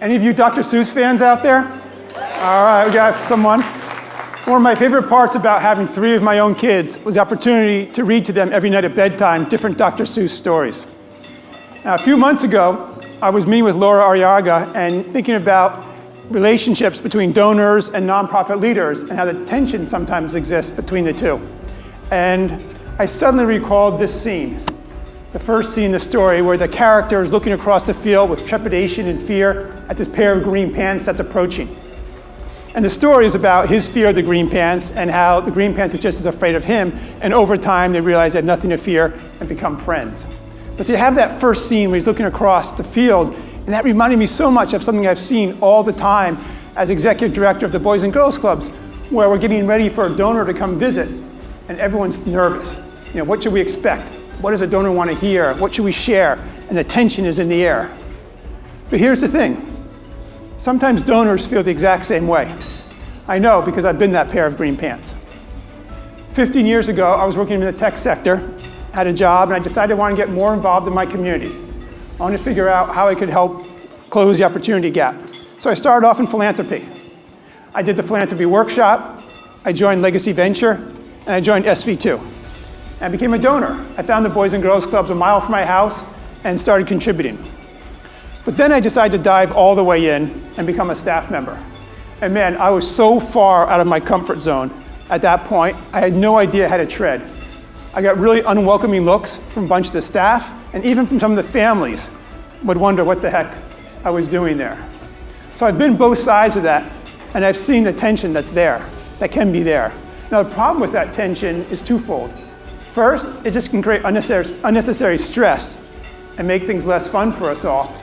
Any of you Dr. Seuss fans out there? All right, we got someone. One of my favorite parts about having 3 of my own kids was the opportunity to read to them every night at bedtime different Dr. Seuss stories. Now, a few months ago, I was meeting with Laura Arriaga and thinking about relationships between donors and nonprofit leaders and how the tension sometimes exists between the two. And I suddenly recalled this scene, the first scene in the story where the character is looking across the field with trepidation and fear at this pair of green pants that's approaching. And the story is about his fear of the green pants and how the green pants is just as afraid of him, and over time they realize they have nothing to fear and become friends. But so you have that first scene where he's looking across the field, and that reminded me so much of something I've seen all the time as executive director of the Boys and Girls Clubs, where we're getting ready for a donor to come visit, and everyone's nervous. You know, what should we expect? What does a donor want to hear? What should we share? And the tension is in the air. But here's the thing. Sometimes donors feel the exact same way. I know because I've been that pair of green pants. 15 years ago, I was working in the tech sector, had a job, and I decided I wanted to get more involved in my community. I wanted to figure out how I could help close the opportunity gap. So I started off in philanthropy. I did the philanthropy workshop, I joined Legacy Venture, and I joined SV2. And I became a donor. I found the Boys and Girls Clubs a mile from my house and started contributing. But then I decided to dive all the way in and become a staff member. And man, I was so far out of my comfort zone at that point, I had no idea how to tread. I got really unwelcoming looks from a bunch of the staff, and even from some of the families would wonder what the heck I was doing there. So I've been both sides of that, and I've seen the tension that's there, that can be there. Now the problem with that tension is twofold. First, it just can create unnecessary stress and make things less fun for us all.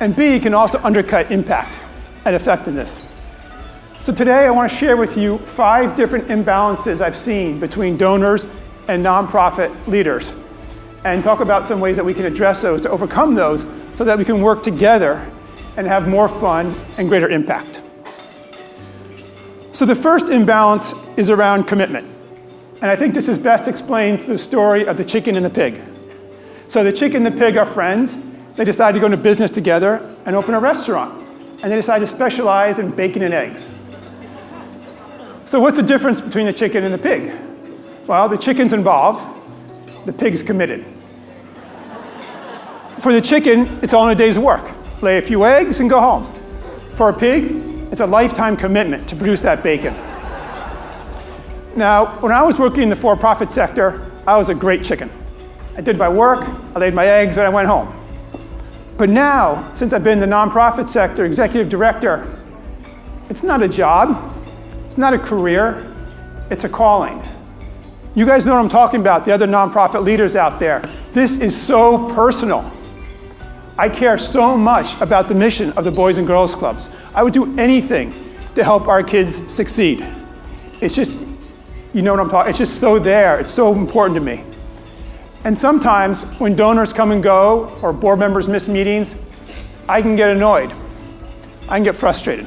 And B, it can also undercut impact and effectiveness. So today I want to share with you 5 different imbalances I've seen between donors and nonprofit leaders, and talk about some ways that we can address those, to overcome those, so that we can work together and have more fun and greater impact. So the first imbalance is around commitment. And I think this is best explained through the story of the chicken and the pig. So the chicken and the pig are friends. They decide to go into business together and open a restaurant. And they decide to specialize in bacon and eggs. So what's the difference between the chicken and the pig? Well, the chicken's involved, the pig's committed. For the chicken, it's all in a day's work. Lay a few eggs and go home. For a pig, it's a lifetime commitment to produce that bacon. Now, when I was working in the for-profit sector, I was a great chicken. I did my work, I laid my eggs, and I went home. But now, since I've been in the nonprofit sector, executive director, it's not a job, it's not a career, it's a calling. You guys know what I'm talking about, the other nonprofit leaders out there. This is so personal. I care so much about the mission of the Boys and Girls Clubs. I would do anything to help our kids succeed. It's just, you know what I'm talking, it's just so there, it's so important to me. And sometimes when donors come and go, or board members miss meetings, I can get annoyed. I can get frustrated.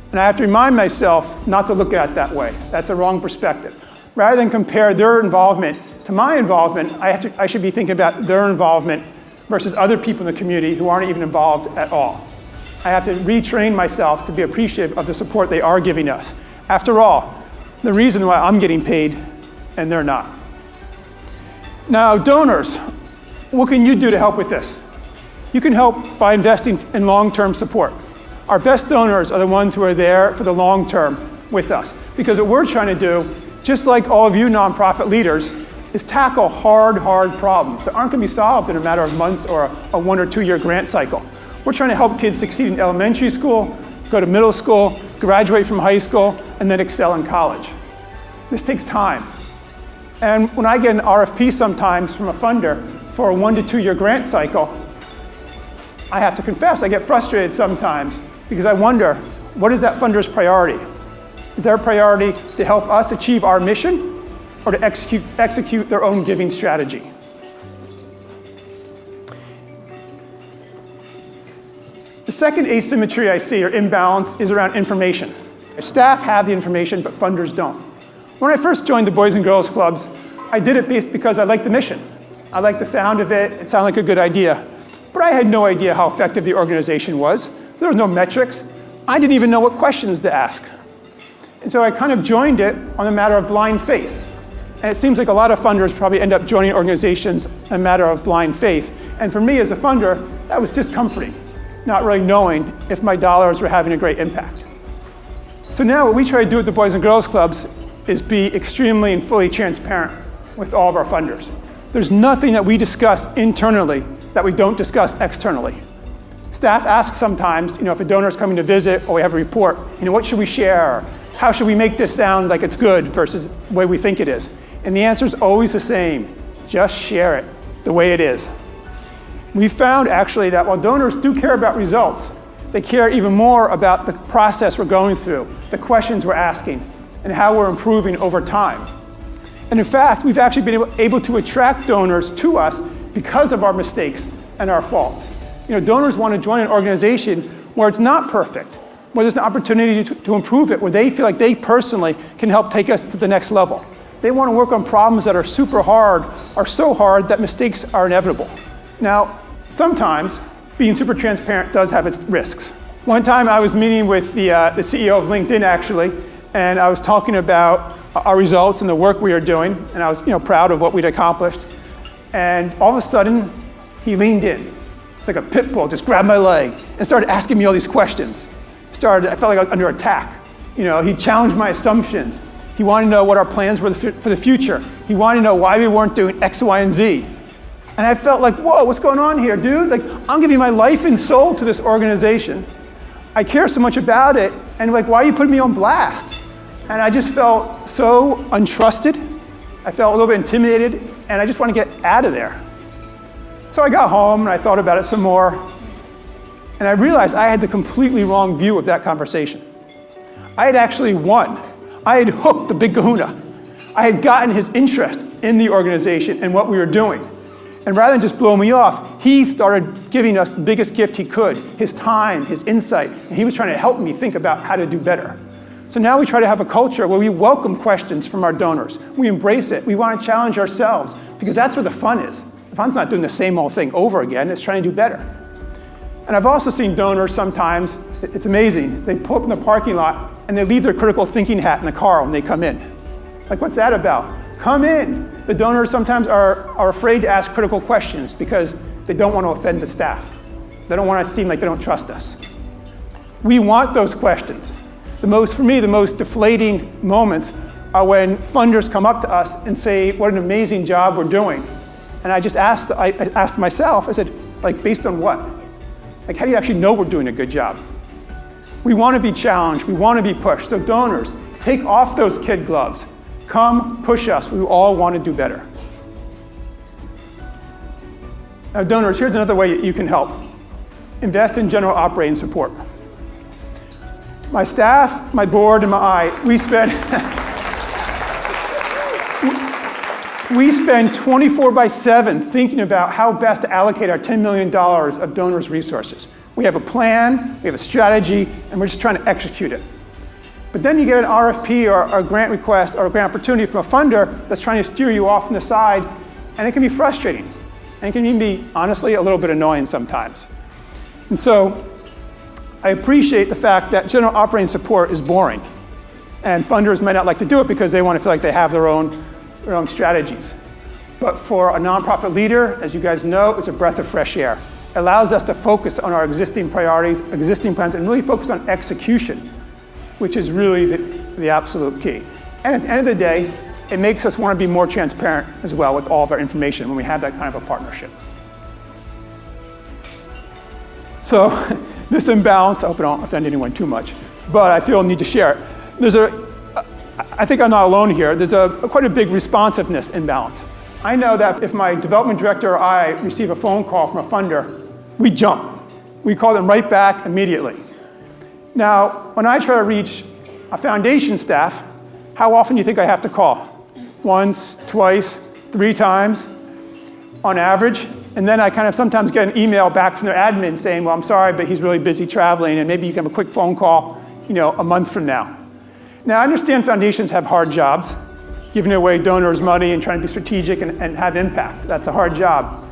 And I have to remind myself not to look at it that way. That's a wrong perspective. Rather than compare their involvement to my involvement, I should be thinking about their involvement versus other people in the community who aren't even involved at all. I have to retrain myself to be appreciative of the support they are giving us. After all, the reason why I'm getting paid and they're not. Now, donors, what can you do to help with this? You can help by investing in long-term support. Our best donors are the ones who are there for the long term with us. Because what we're trying to do, just like all of you nonprofit leaders, is tackle hard problems that aren't going to be solved in a matter of months or a 1 or 2 year grant cycle. We're trying to help kids succeed in elementary school, go to middle school, graduate from high school, and then excel in college. This takes time. And when I get an RFP sometimes from a funder for a 1 to 2 year grant cycle, I have to confess, I get frustrated sometimes because I wonder, what is that funder's priority? Is their priority to help us achieve our mission or to execute their own giving strategy? The second asymmetry I see, or imbalance, is around information. Staff have the information, but funders don't. When I first joined the Boys and Girls Clubs, I did it because I liked the mission. I liked the sound of it. It sounded like a good idea. but I had no idea how effective the organization was. There was no metrics. I didn't even know what questions to ask. And so I kind of joined it on a matter of blind faith. And it seems like a lot of funders probably end up joining organizations on a matter of blind faith. And for me as a funder, that was discomforting, not really knowing if my dollars were having a great impact. So now what we try to do at the Boys and Girls Clubs is be extremely and fully transparent with all of our funders. There's nothing that we discuss internally that we don't discuss externally. Staff ask sometimes, if a donor is coming to visit or we have a report, what should we share? How should we make this sound like it's good versus the way we think it is? And the answer is always the same. Just share it the way it is. We found actually that while donors do care about results, they care even more about the process we're going through, the questions we're asking, and how we're improving over time. And in fact, we've actually been able to attract donors to us because of our mistakes and our faults. Donors want to join an organization where it's not perfect, where there's an opportunity to improve it, where they feel like they personally can help take us to the next level. They want to work on problems that are super hard, are so hard that mistakes are inevitable. Now, sometimes being super transparent does have its risks. One time I was meeting with the CEO of LinkedIn actually, and I was talking about our results and the work we are doing, and I was proud of what we'd accomplished. And all of a sudden, he leaned in. It's like a pit bull, just grabbed my leg and started asking me all these questions. I felt like I was under attack. He challenged my assumptions. He wanted to know what our plans were for the future. He wanted to know why we weren't doing X, Y, and Z. And I felt like, whoa, what's going on here, dude? Like, I'm giving my life and soul to this organization. I care so much about it, and why are you putting me on blast? And I just felt so untrusted. I felt a little bit intimidated, and I just want to get out of there. So I got home, and I thought about it some more, and I realized I had the completely wrong view of that conversation. I had actually won. I had hooked the big kahuna. I had gotten his interest in the organization and what we were doing. And rather than just blow me off, he started giving us the biggest gift he could, his time, his insight, and he was trying to help me think about how to do better. So now we try to have a culture where we welcome questions from our donors. We embrace it. We want to challenge ourselves, because that's where the fun is. The fun's not doing the same old thing over again, it's trying to do better. And I've also seen donors sometimes, it's amazing, they pull up in the parking lot and they leave their critical thinking hat in the car when they come in. Like, what's that about? Come in. The donors sometimes are afraid to ask critical questions because they don't want to offend the staff. They don't want to seem like they don't trust us. We want those questions. For me, the most deflating moments are when funders come up to us and say, what an amazing job we're doing. And I asked myself, I said, based on what? How do you actually know we're doing a good job? We want to be challenged, we want to be pushed. So donors, take off those kid gloves. Come push us, we all want to do better. Now donors, here's another way you can help. Invest in general operating support. My staff, my board, and we spend 24/7 thinking about how best to allocate our $10 million of donors' resources. We have a plan, we have a strategy, and we're just trying to execute it. But then you get an RFP or a grant request or a grant opportunity from a funder that's trying to steer you off on the side, and it can be frustrating. And it can even be, honestly, a little bit annoying sometimes. And so I appreciate the fact that general operating support is boring. And funders might not like to do it because they want to feel like they have their own strategies. But for a nonprofit leader, as you guys know, it's a breath of fresh air. It allows us to focus on our existing priorities, existing plans, and really focus on execution, which is really the absolute key. And at the end of the day, it makes us want to be more transparent as well with all of our information when we have that kind of a partnership. So this imbalance, I hope I don't offend anyone too much, but I feel a need to share it. I think I'm not alone here. There's quite a big responsiveness imbalance. I know that if my development director or I receive a phone call from a funder, we jump. We call them right back immediately. Now, when I try to reach a foundation staff, how often do you think I have to call? Once, twice, 3 times on average. And then I kind of sometimes get an email back from their admin saying, well, I'm sorry, but he's really busy traveling, and maybe you can have a quick phone call, a month from now. Now, I understand foundations have hard jobs, giving away donors' money and trying to be strategic and have impact. That's a hard job.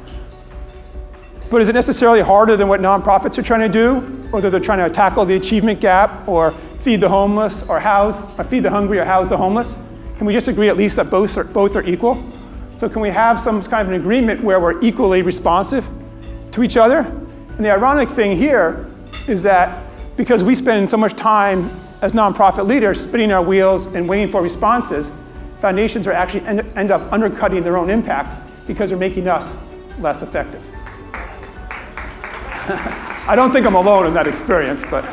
But is it necessarily harder than what nonprofits are trying to do? Whether they're trying to tackle the achievement gap or feed the homeless or feed the hungry or house the homeless? Can we just agree at least that both are equal? So can we have some kind of an agreement where we're equally responsive to each other? And the ironic thing here is that because we spend so much time as nonprofit leaders spinning our wheels and waiting for responses, foundations are actually end up undercutting their own impact because they're making us less effective. I don't think I'm alone in that experience, but.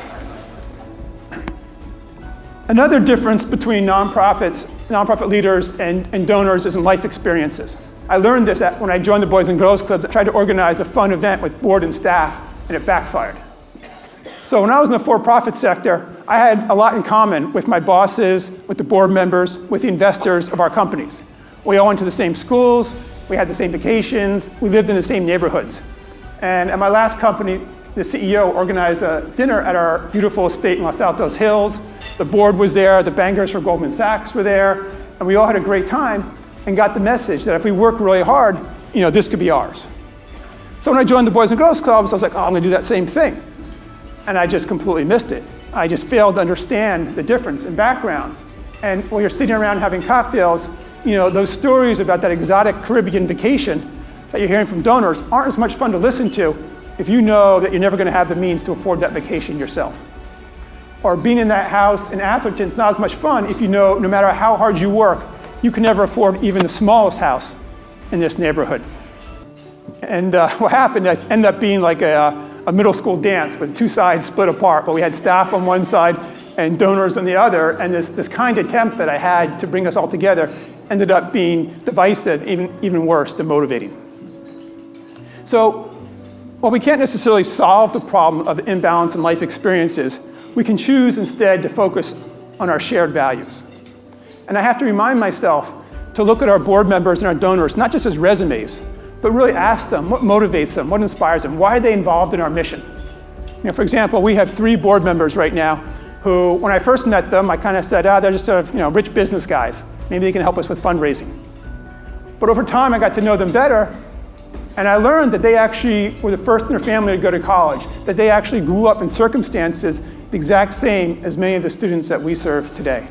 Another difference between nonprofit leaders and donors is in life experiences. I learned this when I joined the Boys and Girls Club that tried to organize a fun event with board and staff, and it backfired. So when I was in the for-profit sector, I had a lot in common with my bosses, with the board members, with the investors of our companies. We all went to the same schools, we had the same vacations, we lived in the same neighborhoods. And at my last company, the CEO organized a dinner at our beautiful estate in Los Altos Hills. The board was there, the bankers for Goldman Sachs were there, and we all had a great time and got the message that if we work really hard, this could be ours. So when I joined the Boys and Girls Clubs, I was like, I'm gonna do that same thing. And I just completely missed it. I just failed to understand the difference in backgrounds. And while you're sitting around having cocktails, those stories about that exotic Caribbean vacation that you're hearing from donors aren't as much fun to listen to if you know that you're never going to have the means to afford that vacation yourself. Or being in that house in Atherton is not as much fun if you know no matter how hard you work, you can never afford even the smallest house in this neighborhood. And what happened is it ended up being like a middle school dance with two sides split apart, but we had staff on one side and donors on the other, and this kind attempt that I had to bring us all together ended up being divisive, even worse, demotivating. So, while we can't necessarily solve the problem of the imbalance in life experiences, we can choose instead to focus on our shared values. And I have to remind myself to look at our board members and our donors, not just as resumes, but really ask them what motivates them, what inspires them, why are they involved in our mission? For example, we have 3 board members right now who, when I first met them, I kind of said, they're just sort of rich business guys. Maybe they can help us with fundraising. But over time, I got to know them better, and I learned that they actually were the first in their family to go to college, that they actually grew up in circumstances the exact same as many of the students that we serve today.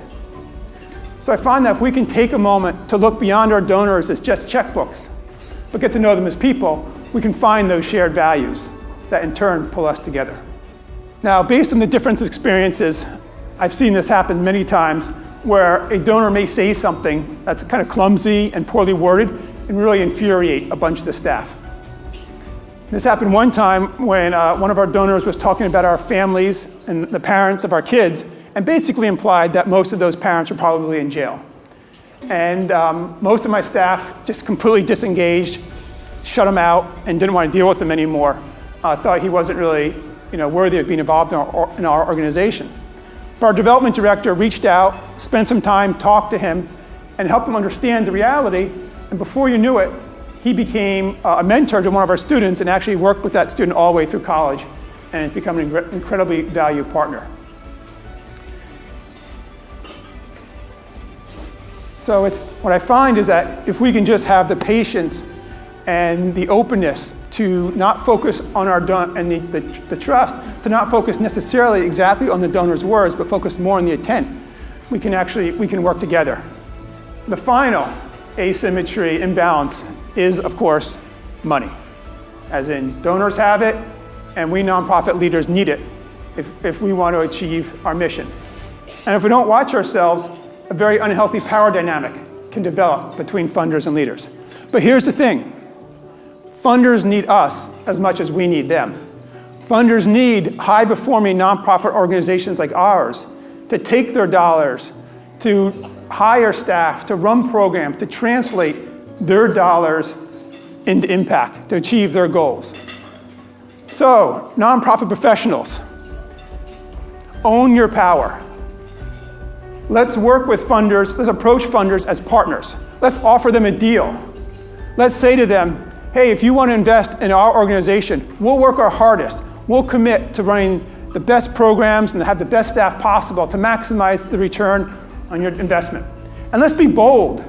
So I find that if we can take a moment to look beyond our donors as just checkbooks, but get to know them as people, we can find those shared values that in turn pull us together. Now, based on the different experiences, I've seen this happen many times where a donor may say something that's kind of clumsy and poorly worded and really infuriate a bunch of the staff. This happened one time when one of our donors was talking about our families and the parents of our kids and basically implied that most of those parents were probably in jail. And most of my staff just completely disengaged, shut him out, and didn't want to deal with him anymore. Thought he wasn't really worthy of being involved in our organization. But our development director reached out, spent some time, talked to him, and helped him understand the reality. And before you knew it, he became a mentor to one of our students and actually worked with that student all the way through college and has become an incredibly valued partner. So what I find is that if we can just have the patience and the openness to not focus on our and the trust, to not focus necessarily exactly on the donor's words, but focus more on the intent, we can work together. The final asymmetry, imbalance, is of course money. As in, donors have it, and we nonprofit leaders need it if we want to achieve our mission. And if we don't watch ourselves, a very unhealthy power dynamic can develop between funders and leaders. But here's the thing. Funders need us as much as we need them. Funders need high-performing nonprofit organizations like ours to take their dollars, to hire staff, to run programs, to translate their dollars into impact, to achieve their goals. So, nonprofit professionals, own your power. Let's work with funders, let's approach funders as partners. Let's offer them a deal. Let's say to them, hey, if you want to invest in our organization, we'll work our hardest. We'll commit to running the best programs and have the best staff possible to maximize the return on your investment. And let's be bold.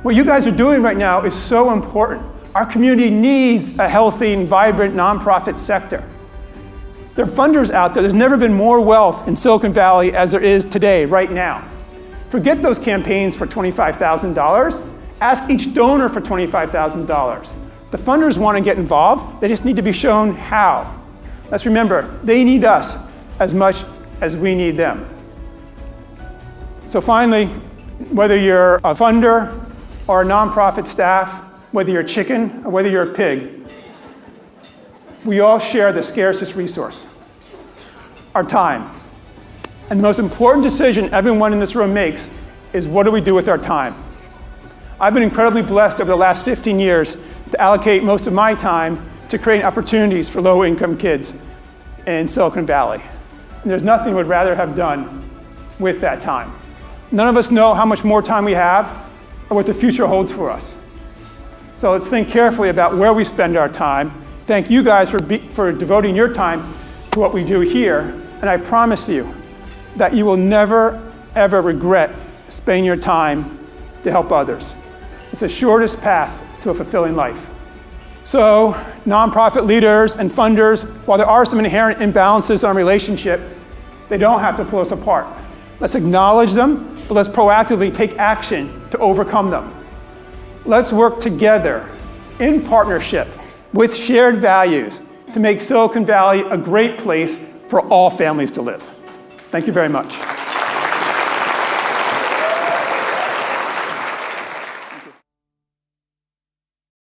What you guys are doing right now is so important. Our community needs a healthy and vibrant nonprofit sector. There are funders out there. There's never been more wealth in Silicon Valley as there is today, right now. Forget those campaigns for $25,000. Ask each donor for $25,000. The funders want to get involved. They just need to be shown how. Let's remember, they need us as much as we need them. So finally, whether you're a funder or a nonprofit staff, whether you're a chicken or whether you're a pig, we all share the scarcest resource, our time. And the most important decision everyone in this room makes is, what do we do with our time? I've been incredibly blessed over the last 15 years to allocate most of my time to creating opportunities for low-income kids in Silicon Valley. And there's nothing I would rather have done with that time. None of us know how much more time we have or what the future holds for us. So let's think carefully about where we spend our time. Thank you guys for devoting your time to what we do here. And I promise you that you will never, ever regret spending your time to help others. It's the shortest path to a fulfilling life. So, nonprofit leaders and funders, while there are some inherent imbalances in our relationship, they don't have to pull us apart. Let's acknowledge them, but let's proactively take action to overcome them. Let's work together in partnership with shared values to make Silicon Valley a great place for all families to live. Thank you very much.